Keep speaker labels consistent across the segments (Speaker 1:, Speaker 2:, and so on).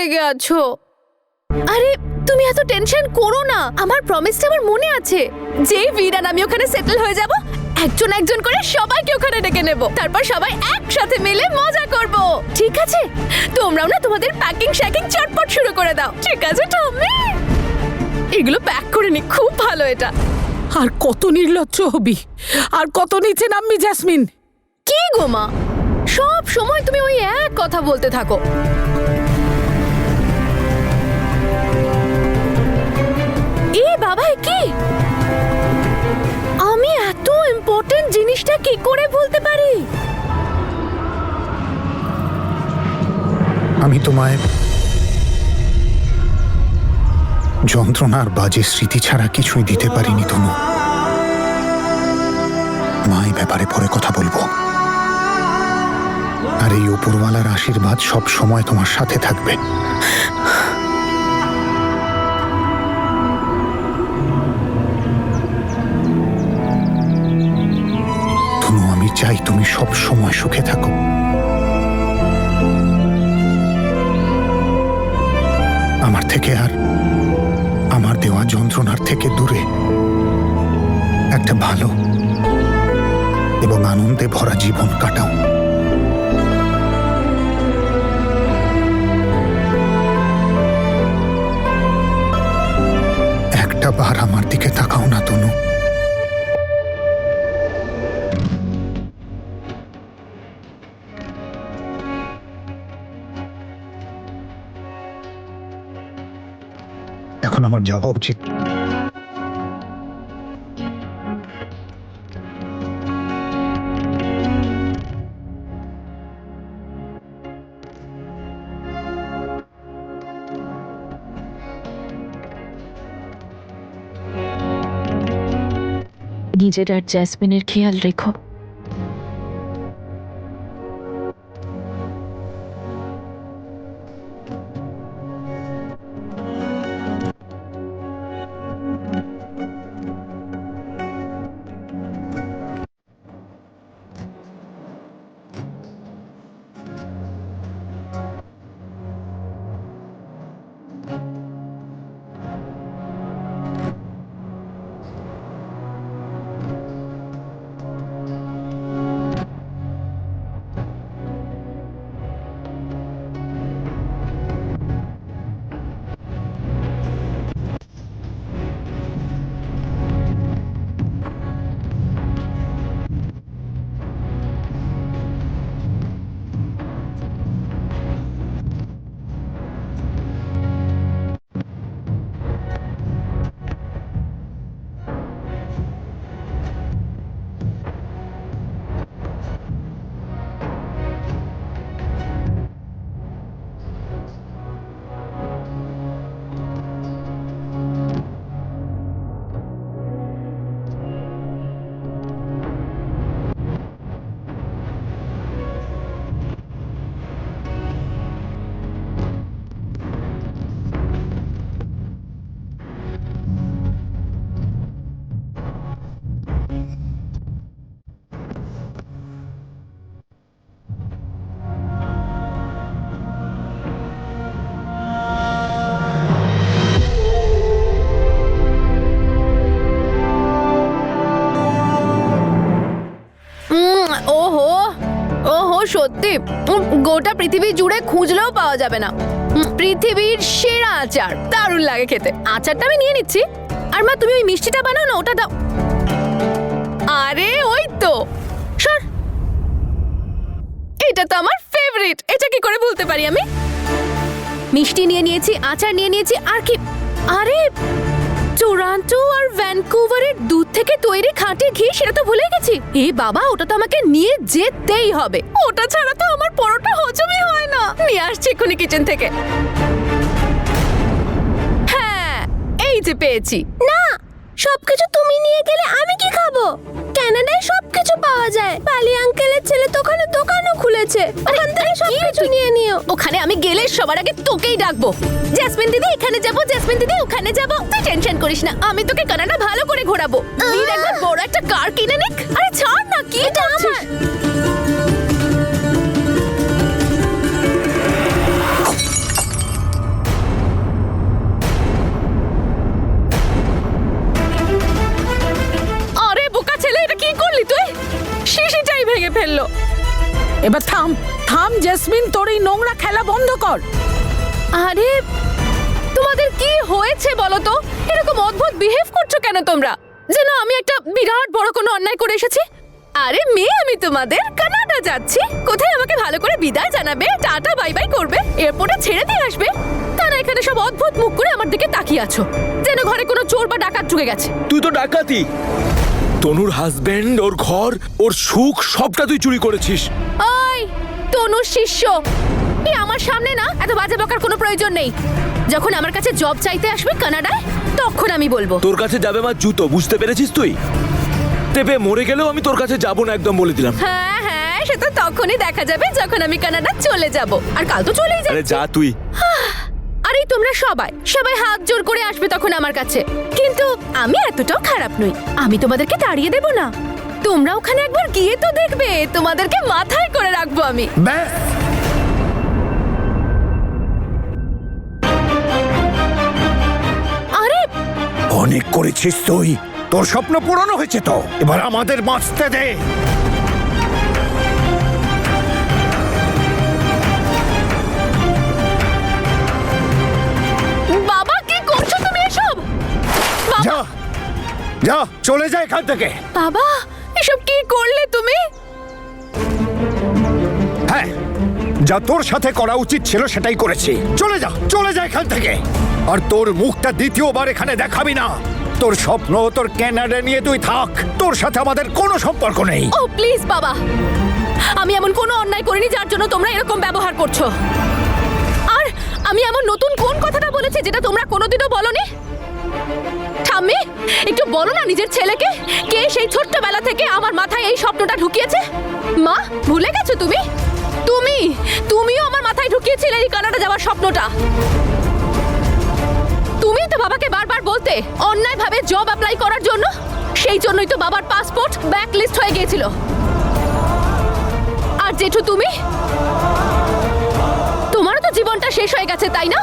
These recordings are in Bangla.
Speaker 1: লেগে আছো? আরে তুমি এত টেনশন করো না, আমার প্রমিসটা আমার মনে আছে। যেই ভিড় আর আমি ওখানে সেটেল হয়ে যাব, একজন একজন করে সবাইকে ওখানে ডেকে নেব, তারপর সবাই একসাথে মিলে মজা করব, ঠিক আছে? তোমরাও না তোমাদের প্যাকিং শ্যাকিং চটপট শুরু করে দাও, ঠিক আছে টমি? এগুলো প্যাক করে নি, খুব ভালো এটা।
Speaker 2: আর কত নির্লজ্জ হবি, আর কত নিচে নামবি জেসমিন?
Speaker 1: কি গো মা, সব সময় তুমি ওই এক কথা বলতে থাকো। এ বাবা, কি আমি এত ইম্পর্টেন্ট জিনিসটা কি করে বলতে পারি?
Speaker 3: আমি তোমায় যন্ত্রণার বাজে স্মৃতি ছাড়া কিছুই দিতে পারিনি তনু। মা, এই ব্যাপারে পরে কথা বলবো। আর এই উপরওয়ালার আশীর্বাদ সব সময় তোমার সাথে থাকবে। তনু, আমি চাই তুমি সব সময় সুখে থাকো। আমার থেকে আর আমার দেওয়া যন্ত্রণার থেকে দূরে একটা ভালো এবং আনন্দে ভরা জীবন কাটাও। একটা বার আমার দিকে তাকাও না তনু। এখন আমার যাওয়া উচিত।
Speaker 4: নিজের আর জ্যাসমিনের খেয়াল রেখো।
Speaker 1: ওহো ওহো, সত্যি গোটা পৃথিবী জুড়ে খুঁজলেও পাওয়া যাবে না পৃথিবীর সেরা আচার। দারুণ লাগে খেতে। আচারটা আমি নিয়ে নিচ্ছি। আর মা, তুমি ওই মিষ্টিটা বানাও না, ওটা দাও। আরে ওই তো, সর। এটা তো আমার ফেভারিট, এটা কি করে ভুলতে পারি আমি? মিষ্টি নিয়ে নিয়েছি, আচার নিয়ে নিয়েছি, আর কি? আরে টরন্টো আর ভ্যানকুভারের দুধ থেকে তৈরি খাঁটি ঘি, সেটা তো ভুলে গেছি। এ বাবা, ওটা তো আমাকে নিয়ে যেতেই হবে। ওটা ছাড়া তো আমার পরোটা হজমই হয় না। নিয়ে আসছি এক্ষুনি কিচেন থেকে। হ্যাঁ, এই যে পেয়েছি। না, সবকিছু তুমি নিয়ে গেলে আমি কি খাবো? কানাডায় সবকিছু পাওয়া যায়। পালি আঙ্কেলের ছেলে তো ওখানে দোকানও খুলেছে, ওখান থেকে সবকিছু নিয়ে নিও। ওখানে আমি গেলে সবার আগে তোকেই ডাকবো। জেসমিন দিদি এখানে যাবো, জেসমিন দিদি ওখানে যাবো। তুই টেনশন করিস না, আমি তোকে কানাডা ভালো করে ঘোরাবো। তুই একবার বড় একটা কার কিনে নিক। আরে ছাড় না, কি এটা আমার।
Speaker 2: ফেললো। এবার থাম থাম জেসমিন, তোর এই নোংরা খেলা বন্ধ কর।
Speaker 1: আরে তোমাদের কি হয়েছে বলো তো? এরকম অদ্ভুত বিহেভ করছো কেন তোমরা? যেন আমি একটা বিরাট বড় কোনো অন্যায় করে এসেছি। আরে মেয়ে, আমি তোমাদের কানাডা যাচ্ছি। কোথায় আমাকে ভালো করে বিদায় জানাবে, টাটা বাই বাই করবে, এয়ারপোর্টে ছেড়ে দিয়ে আসবে। তারা এখানে সব অদ্ভুত মুখ করে আমার দিকে তাকিয়ে আছো, যেন ঘরে কোনো চোর বা ডাকাত ঢুকে গেছে।
Speaker 5: তুই তো ডাকাতি। তনুর হাজবেন্ড, ওর ঘর, ওর সুখ সবটা তুই চুরি করেছিস।
Speaker 1: ওই তনুর শিষ্য, এই আমার সামনে না এত বাজে বকার কোনো প্রয়োজন নেই। যখন আমার কাছে জব চাইতে আসবে কানাডায়, তখন আমি বলবো।
Speaker 5: তোর কাছে যাবে আমার জুতো, বুঝতে পেরেছিস তুই? তেবে মরে গেলেও আমি তোর কাছে যাবো না, একদম বলে দিলাম।
Speaker 1: হ্যাঁ হ্যাঁ, সেটা তখনই দেখা যাবে যখন আমি কানাডা চলে যাব। আর কাল তো চলেই
Speaker 5: আরে
Speaker 1: যাচ্ছি।
Speaker 5: যা তুই।
Speaker 1: আরে তোমরা সবাই সবাই হাত জোর করে আসবে তখন আমার কাছে। কিন্তু আমি এতটাও খারাপ নই, আমি তোমাদেরকে তাড়িয়ে দেব না। তোমরা ওখানে একবার গিয়ে তো দেখবে, তোমাদেরকে মাথায় করে রাখবো আমি।
Speaker 3: ব্যাস,
Speaker 1: আরে
Speaker 3: অনেক করেছিস তুই। তোর স্বপ্ন পূরণ হয়েছে তো, এবার আমাদের বাঁচতে দে।
Speaker 1: বাবা, কি করছো তুমি এসব? বাবা,
Speaker 3: যা যা, চলে যা এখান থেকে।
Speaker 1: বাবা, এসব কি করলে তুমি?
Speaker 3: হ্যাঁ, যা তোর সাথে করা উচিত ছিল সেটাই করেছি। চলে যা, চলে যা এখান থেকে। আর তোর মুখটা দ্বিতীয়বার এখানে দেখাবি না। তোর স্বপ্ন, তোর কানাডা নিয়ে তুই থাক, তোর সাথে আমাদের কোনো সম্পর্ক নেই।
Speaker 1: ও প্লিজ বাবা, আমি এমন কোনো অন্যায় করিনি যার জন্য তোমরা এরকম ব্যবহার করছো। আর আমি এমন নতুন কোন কথাটা বলেছি যেটা তোমরা কোনোদিনও বলনি? ঠাম্মি, একটু বলো না নিজের ছেলেকে, কে সেই ছোট্টবেলা থেকে আমার মাথায় এই স্বপ্নটা ঢুকিয়েছে? মা, ভুলে গেছো তুমি? তুমিও আমার মাথায় ঢুকিয়েছিলে এই কানাডা যাওয়ার স্বপ্নটা। তুমি তো বাবাকে বারবার বলতে অন্যায়ভাবে জব অ্যাপ্লাই করার জন্য। সেই জন্যই তো বাবার পাসপোর্ট ব্ল্যাকলিস্ট হয়ে গিয়েছিল। আর জেঠু, তোমারও তো জীবনটা শেষ হয়ে গেছে, তাই না?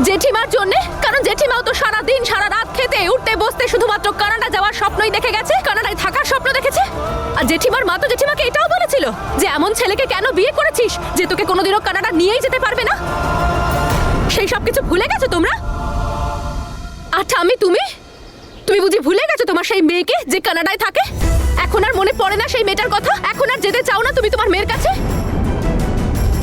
Speaker 1: জেঠিমার জন্য। কারণ জেঠিমাও তো সারা দিন সারা রাত খেতে উঠতে বসতে শুধুমাত্র কানাডা যাওয়ার স্বপ্নই দেখে গেছে, কানাডায় থাকার স্বপ্ন দেখেছে। আর জেঠিমার মা তো জেঠিমাকে এটাও বলেছিল যে এমন ছেলেকে কেন বিয়ে করেছিস যে তোকে কোনোদিনও কানাডা নিয়েই যেতে পারবে না। সেই সব কিছু ভুলে গেছো তোমরা? আচ্ছা, তুমি বুঝি ভুলে গেছো তোমার সেই মেয়েকে যে কানাডায় থাকে? এখন আর মনে পড়ে না সেই মেয়েটার কথা? এখন আর যেতে চাও না তুমি তোমার মেয়ের কাছে?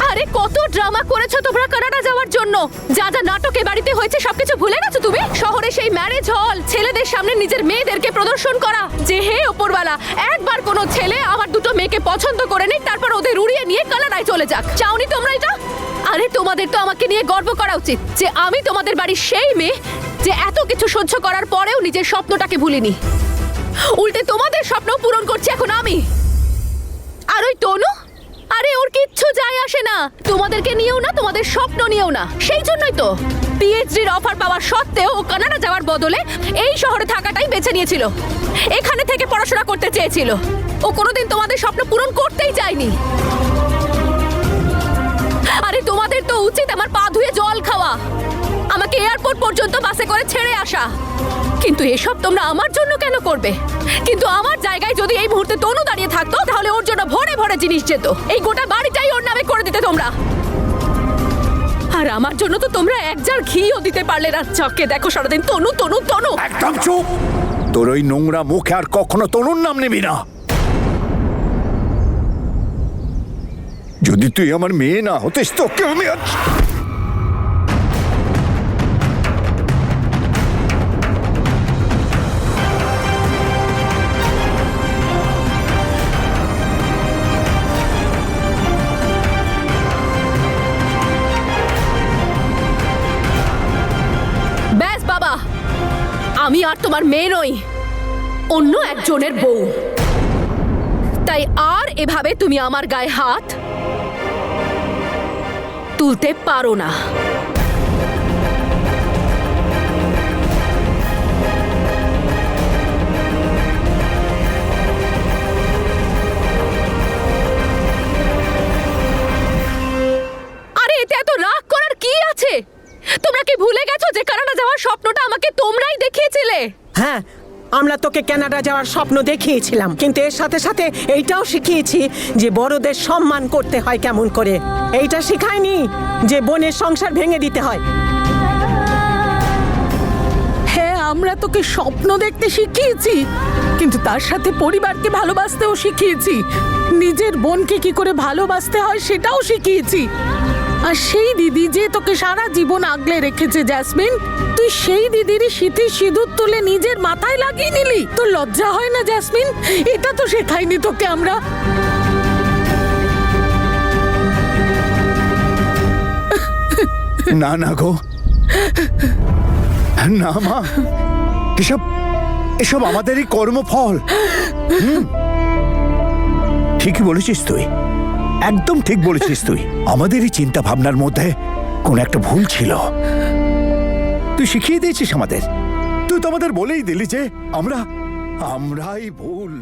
Speaker 1: আরে কত ড্রামা করেছো তোমরা কানাডা যাওয়ার জন্য, যা যা নাটকে বাড়িতে হয়েছে সবকিছু ভুলে গেছো তুমি? শহরে সেই ম্যারেজ হল, ছেলেদের সামনে নিজের মেয়েদেরকে প্রদর্শন করা যে হে ওপরওয়ালা, একবার কোনো ছেলে আমার দুটো মেয়েকে পছন্দ করে নিক, তারপর ওদের উড়িয়ে নিয়ে কানাডায় চলে যাক। চাওনি তোমরা এটা? আরে তোমাদের তো আমাকে নিয়ে গর্ব করা উচিত যে আমি তোমাদের বাড়ির সেই মেয়ে যে এত কিছু সহ্য করার পরেও নিজের স্বপ্নটাকে ভুলিনি। উল্টে তোমাদের স্বপ্ন পূরণ করছি এখন আমি। আর ওই তনু, আরে ওর কিচ্ছু যায় আসে না তোমাদেরকে নিয়েও না, তোমাদের স্বপ্ন নিয়েও না। সেই জন্যই তো পিএইচডির অফার পাওয়ার সত্ত্বেও ও কানাডা যাওয়ার বদলে এই শহরে থাকাটাই বেছে নিয়েছিল। এখানে থেকে পড়াশোনা করতে চেয়েছিল। ও কোনোদিন তোমাদের স্বপ্ন পূরণ করতেই চায়নি। আরে তোমাদের তো উচিত আমার পা ধুয়ে জল খাওয়া, আমাকে এয়ারপোর্ট পর্যন্ত বাসে করে ছেড়ে আসা। কিন্তু এসব তোমরা আমার জন্য কেন করবে? কিন্তু আমার জায়গায় যদি এই মুহূর্তে তনু দাঁড়িয়ে থাকতো, তাহলে ওর জন্য ভরে ভরে জিনিস যেত। এই গোটা বাড়িটাই ওর নামে করে দিতে তোমরা। আর আমার জন্য তো তোমরা এক জার ঘিও দিতে পারলে না। চকে দেখো সারাদিন তনু তনু তনু।
Speaker 3: একদম চুপ! তোর ওই নোংরা মুখে আর কখনো তনুর নাম নিবি না। যদি তুই আমার মেয়ে না হতিস তোকে আমি
Speaker 1: ব্যাস বাবা, আমি আর তোমার মেয়ে নই, অন্য একজনের বউ। তাই আর এভাবে তুমি আমার গায়ে হাত তুলতে পারো না। আরে এতে এত রাগ করার কি আছে? তোমরা কি ভুলে গেছো যে কানাডা যাওয়ার স্বপ্নটা আমাকে তোমরাই দেখিয়েছিলে?
Speaker 6: হ্যাঁ, আমরা তোকে কানাডা যাওয়ার স্বপ্ন দেখিয়েছিলাম, কিন্তু এর সাথে সাথে এইটাও শিখিয়েছি যে বড়দের সম্মান করতে হয় কেমন করে। এইটা শিখায়নি যে বোনের সংসার ভেঙে দিতে হয়।
Speaker 2: হ্যাঁ, আমরা তোকে স্বপ্ন দেখতে শিখিয়েছি, কিন্তু তার সাথে পরিবারকে ভালোবাসতেও শিখিয়েছি। নিজের বোনকে কি করে ভালোবাসতে হয় সেটাও শিখিয়েছি। আর সেই দিদি যে তোকে সারা জীবন আগলে রেখেছে জ্যাসমিন, তুই সেই দিদিরই সিঁথির সিঁদুর তুলে নিজের মাথায় লাগিয়ে নিলি। তোর লজ্জা হয় না জ্যাসমিন? এটা তো শেখাইনি তোকে আমরা।
Speaker 3: না না গো, না মা, এসব এসব আমাদেরই কর্মফল। ঠিকই বলেছিস তুই, একদম ঠিক বলেছিস তুই। আমাদেরই চিন্তা ভাবনার মধ্যে কোন একটা ভুল ছিল। তুই শিখিয়ে দিয়েছিস আমাদের। তুই তো আমাদের বলেই দিলি যে আমরাই ভুল।